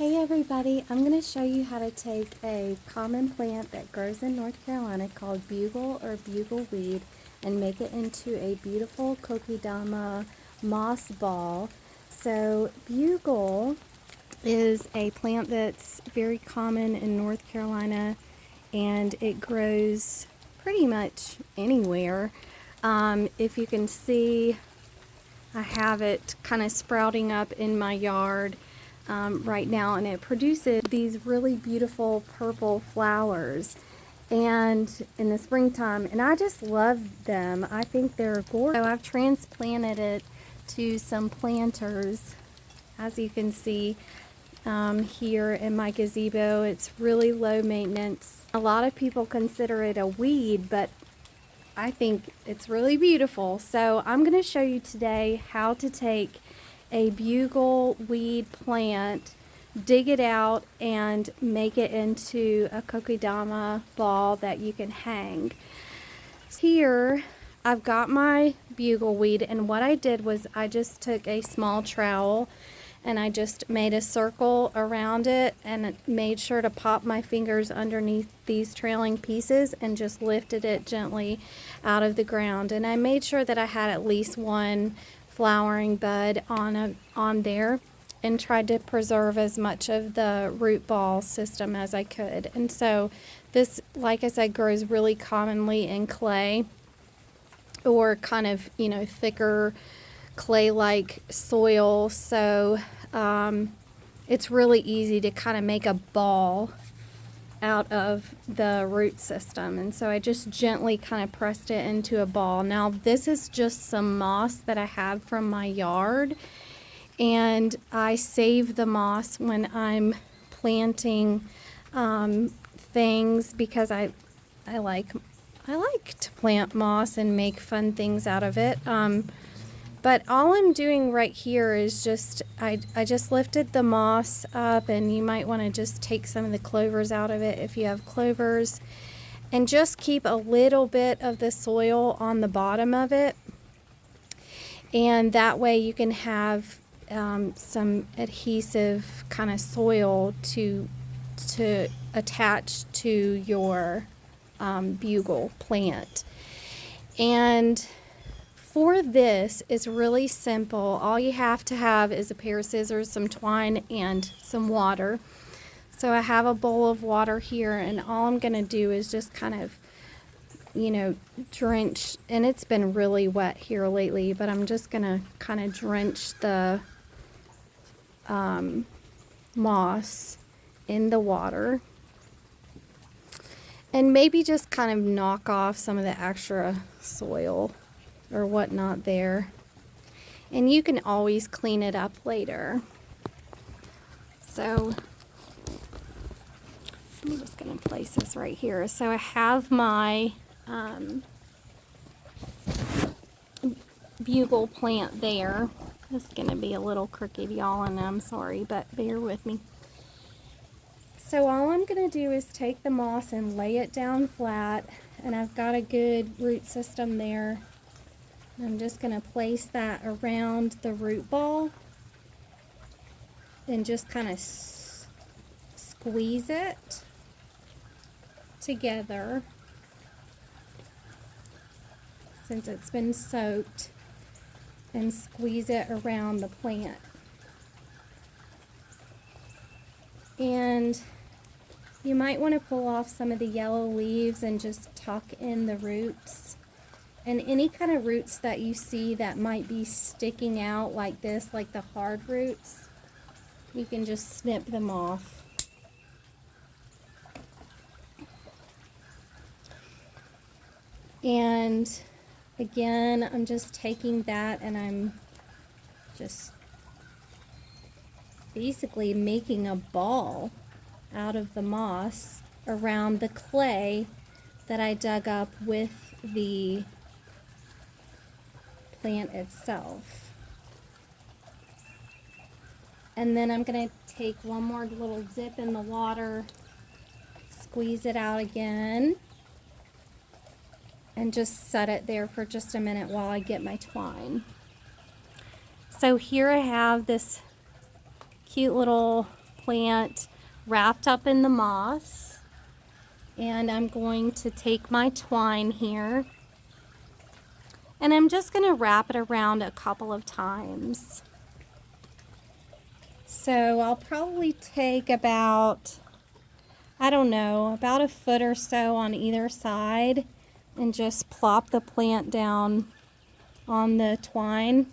Hey everybody, I'm going to show you how to take a common plant that grows in North Carolina called bugle or bugleweed and make it into a beautiful Kokedama moss ball. So bugle is a plant that's very common in North Carolina and it grows pretty much anywhere. If you can see, I have it kind of sprouting up in my yard right now, and it produces these really beautiful purple flowers and in the springtime, and I just love them. I think they're gorgeous. So I've transplanted it to some planters, as you can see here in my gazebo. It's really low maintenance. A lot of people consider it a weed, but I think it's really beautiful. So I'm going to show you today how to take a bugle weed plant, dig it out, and make it into a Kokedama ball that you can hang. Here I've got my bugle weed, and what I did was I just took a small trowel and I just made a circle around it and made sure to pop my fingers underneath these trailing pieces and just lifted it gently out of the ground. And I made sure that I had at least one flowering bud on there and tried to preserve as much of the root ball system as I could. And so this, like I said, grows really commonly in clay or kind of, thicker clay-like soil. So it's really easy to kind of make a ball out of the root system, and so I just gently kind of pressed it into a ball. Now this is just some moss that I have from my yard, and I save the moss when I'm planting things because I like to plant moss and make fun things out of it. But all I'm doing right here is just, I just lifted the moss up, and you might want to just take some of the clovers out of it if you have clovers, and just keep a little bit of the soil on the bottom of it. And that way you can have some adhesive kind of soil to attach to your bugle plant. And for this, it's really simple. All you have to have is a pair of scissors, some twine, and some water. So I have a bowl of water here, and all I'm going to do is just kind of, drench, and it's been really wet here lately, but I'm just going to kind of drench the moss in the water. And maybe just kind of knock off some of the extra soil or whatnot there, and you can always clean it up later. So I'm just going to place this right here. So I have my bugle plant there. This is going to be a little crooked, y'all, and I'm sorry, but bear with me. So all I'm going to do is take the moss and lay it down flat, and I've got a good root system there. I'm just going to place that around the root ball and just kind of squeeze it together since it's been soaked, and squeeze it around the plant. And you might want to pull off some of the yellow leaves and just tuck in the roots. And any kind of roots that you see that might be sticking out like this, like the hard roots, you can just snip them off. And again, I'm just taking that and I'm just basically making a ball out of the moss around the clay that I dug up with the plant itself. And then I'm going to take one more little dip in the water, squeeze it out again, and just set it there for just a minute while I get my twine. So here I have this cute little plant wrapped up in the moss. And I'm going to take my twine here, and I'm just going to wrap it around a couple of times. So I'll probably take about, I don't know, about a foot or so on either side, and just plop the plant down on the twine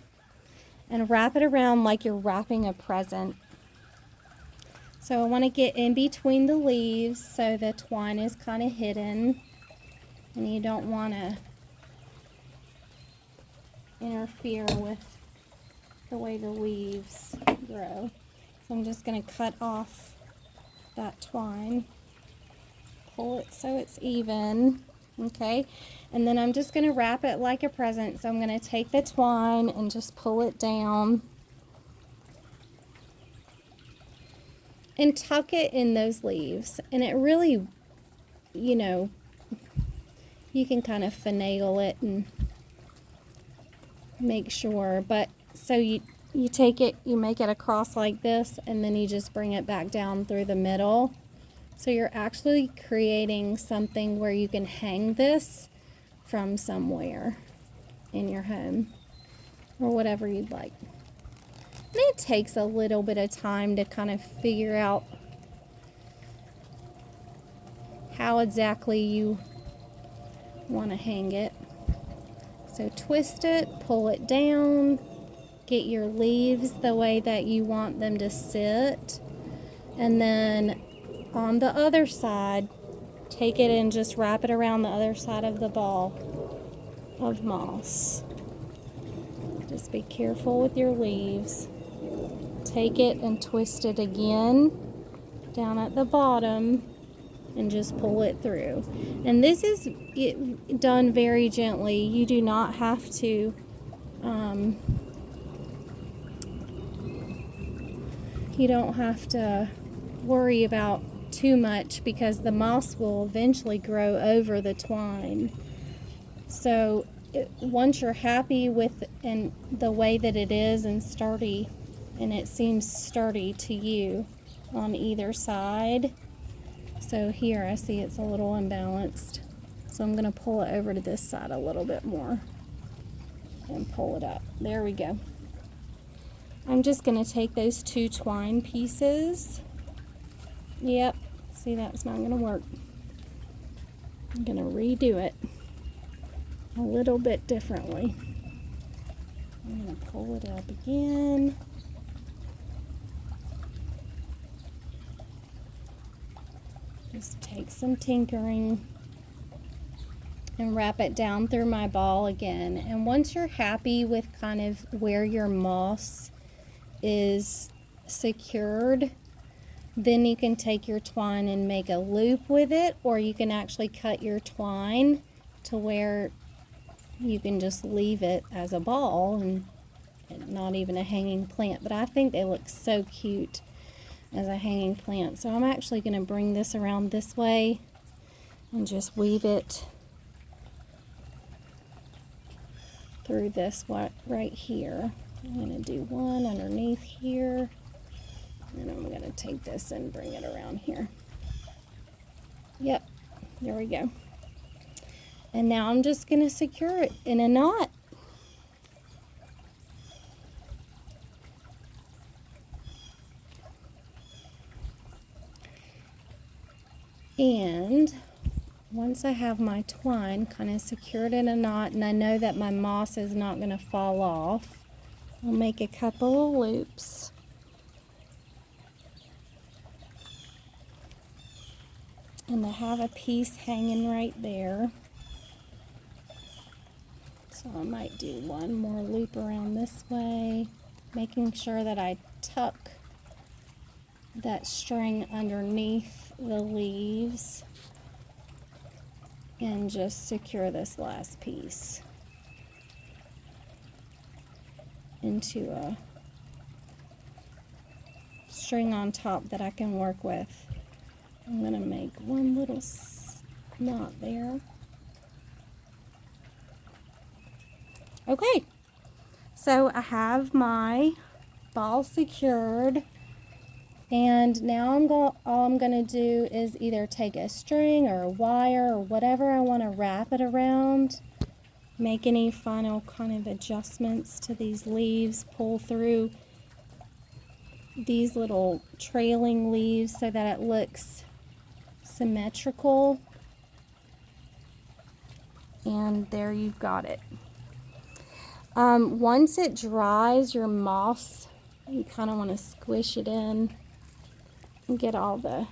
and wrap it around like you're wrapping a present. So I want to get in between the leaves so the twine is kind of hidden, and you don't want to interfere with the way the leaves grow. So I'm just going to cut off that twine, pull it so it's even, okay? And then I'm just going to wrap it like a present. So I'm going to take the twine and just pull it down and tuck it in those leaves. And it really, you know, you can kind of finagle it and make sure. But so you take it, you make it across like this, and then you just bring it back down through the middle. So you're actually creating something where you can hang this from somewhere in your home or whatever you'd like. And it takes a little bit of time to kind of figure out how exactly you want to hang it. So twist it, pull it down, get your leaves the way that you want them to sit, and then on the other side, take it and just wrap it around the other side of the ball of moss. Just be careful with your leaves. Take it and twist it again down at the bottom and just pull it through. And this is done very gently. You do not have to you don't have to worry about too much, because the moss will eventually grow over the twine. So once you're happy with and the way that it is and sturdy, and it seems sturdy to you on either side. So here I see it's a little unbalanced, so I'm going to pull it over to this side a little bit more and pull it up. There we go. I'm just going to take those two twine pieces. Yep, see, that's not going to work. I'm going to redo it a little bit differently. I'm going to pull it up again. Just take some tinkering and wrap it down through my ball again. And once you're happy with kind of where your moss is secured, then you can take your twine and make a loop with it, or you can actually cut your twine to where you can just leave it as a ball and not even a hanging plant. But I think they look so cute as a hanging plant. So I'm actually going to bring this around this way and just weave it through this right here. I'm going to do one underneath here, and I'm going to take this and bring it around here. Yep, there we go. And now I'm just going to secure it in a knot. And once I have my twine kind of secured in a knot, and I know that my moss is not going to fall off, I'll make a couple of loops. And I have a piece hanging right there. So I might do one more loop around this way, making sure that I tuck that string underneath the leaves and just secure this last piece into a string on top that I can work with. I'm going to make one little knot there. Okay, so I have my ball secured And now all I'm going to do is either take a string or a wire or whatever I want to wrap it around, make any final kind of adjustments to these leaves, pull through these little trailing leaves so that it looks symmetrical. And there you've got it. Once it dries, your moss, you kind of want to squish it in and get all the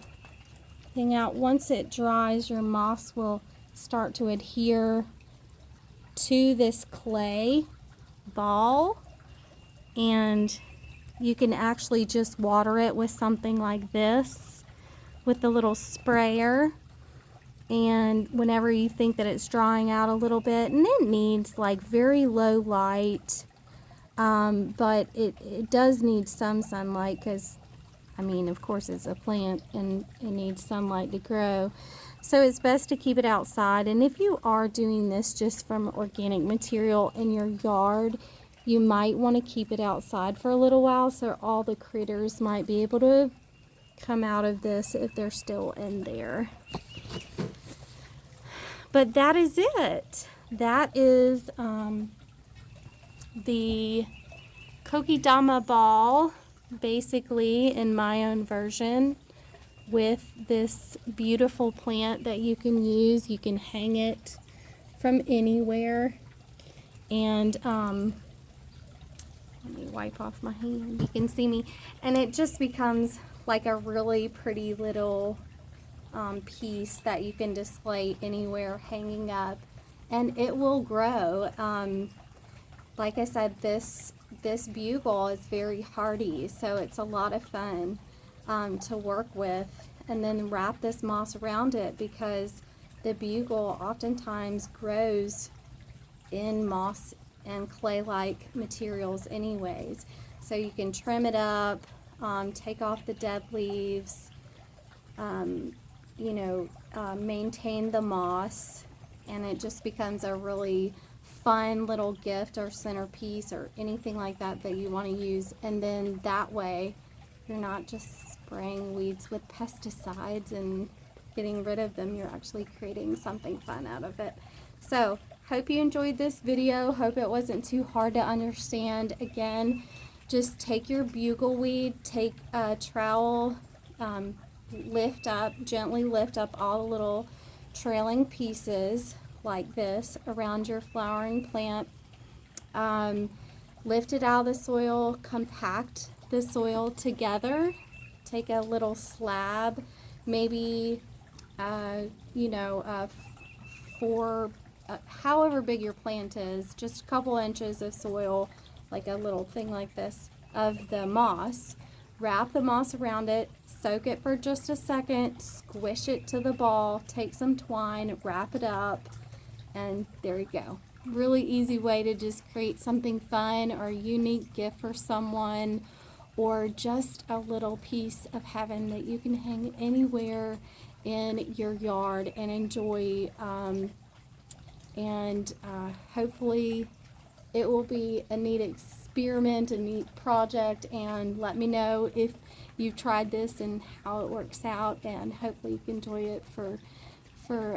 thing out. Once it dries, your moss will start to adhere to this clay ball, and you can actually just water it with something like this with the little sprayer. And whenever you think that it's drying out a little bit, and it needs like very low light, but it does need some sunlight because, I mean, of course it's a plant and it needs sunlight to grow. So it's best to keep it outside. And if you are doing this just from organic material in your yard, you might want to keep it outside for a little while so all the critters might be able to come out of this if they're still in there. But that is it. That is the Kokedama ball, basically in my own version, with this beautiful plant that you can use. You can hang it from anywhere. And let me wipe off my hand. You can see me. And it just becomes like a really pretty little piece that you can display anywhere, hanging up, and it will grow. Like I said, this bugle is very hardy, so it's a lot of fun to work with. And then wrap this moss around it, because the bugle oftentimes grows in moss and clay-like materials anyways. So you can trim it up, take off the dead leaves, maintain the moss, and it just becomes a really fun little gift or centerpiece or anything like that that you want to use. And then that way you're not just spraying weeds with pesticides and getting rid of them. You're actually creating something fun out of it. So hope you enjoyed this video. Hope it wasn't too hard to understand. Again, just take your bugleweed, take a trowel, gently lift up all the little trailing pieces like this around your flowering plant. Lift it out of the soil, compact the soil together, take a little slab, maybe however big your plant is, just a couple inches of soil, like a little thing like this, of the moss. Wrap the moss around it, soak it for just a second, squish it to the ball, take some twine, wrap it up, and there you go. Really easy way to just create something fun or a unique gift for someone, or just a little piece of heaven that you can hang anywhere in your yard and enjoy. Hopefully it will be a neat experiment, a neat project, and let me know if you've tried this and how it works out, and hopefully you can enjoy it for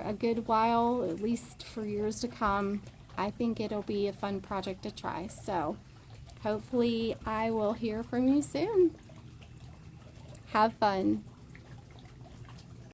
a good while, at least for years to come. I think it'll be a fun project to try. So hopefully I will hear from you soon. Have fun.